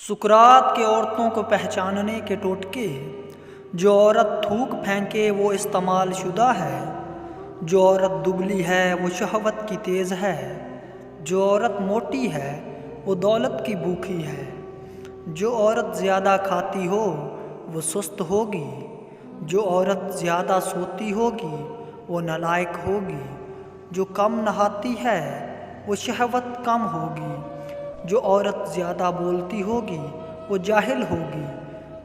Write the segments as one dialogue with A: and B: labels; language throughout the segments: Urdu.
A: سقراط کے عورتوں کو پہچاننے کے ٹوٹکے۔ جو عورت تھوک پھینکے وہ استعمال شدہ ہے، جو عورت دبلی ہے وہ شہوت کی تیز ہے، جو عورت موٹی ہے وہ دولت کی بھوکی ہے، جو عورت زیادہ کھاتی ہو وہ سست ہوگی، جو عورت زیادہ سوتی ہوگی وہ نالائق ہوگی، جو کم نہاتی ہے وہ شہوت کم ہوگی، جو عورت زیادہ بولتی ہوگی وہ جاہل ہوگی،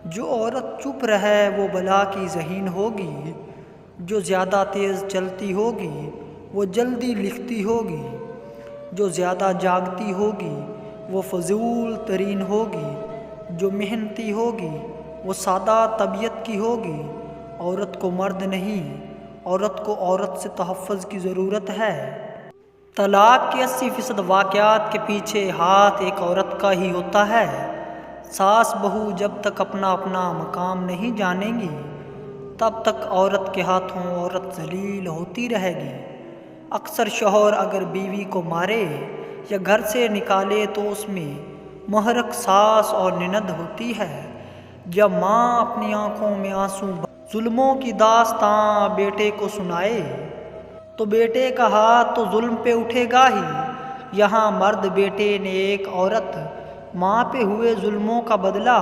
A: جو عورت چپ رہے وہ بلا کی ذہین ہوگی، جو زیادہ تیز چلتی ہوگی وہ جلدی لکھتی ہوگی، جو زیادہ جاگتی ہوگی وہ فضول ترین ہوگی، جو محنتی ہوگی وہ سادہ طبیعت کی ہوگی۔ عورت کو مرد نہیں، عورت کو عورت سے تحفظ کی ضرورت ہے۔ طلاق کے 80% واقعات کے پیچھے ہاتھ ایک عورت کا ہی ہوتا ہے۔ ساس بہو جب تک اپنا اپنا مقام نہیں جانیں گی تب تک عورت کے ہاتھوں عورت ذلیل ہوتی رہے گی۔ اکثر شوہر اگر بیوی کو مارے یا گھر سے نکالے تو اس میں محرک ساس اور نند ہوتی ہے۔ جب ماں اپنی آنکھوں میں آنسو ظلموں کی داستاں بیٹے کو سنائے تو بیٹے کا ہاتھ تو ظلم پہ اٹھے گا ہی۔ یہاں مرد بیٹے نے ایک عورت ماں پہ ہوئے ظلموں کا بدلہ،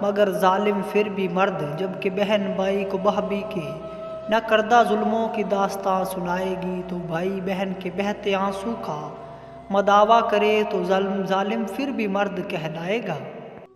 A: مگر ظالم پھر بھی مرد جبکہ بہن بھائی کو بھابھی کے نہ کردہ ظلموں کی داستاں سنائے گی تو بھائی بہن کے بہتے آنسو کا مداوا کرے تو ظالم پھر بھی مرد کہلائے گا۔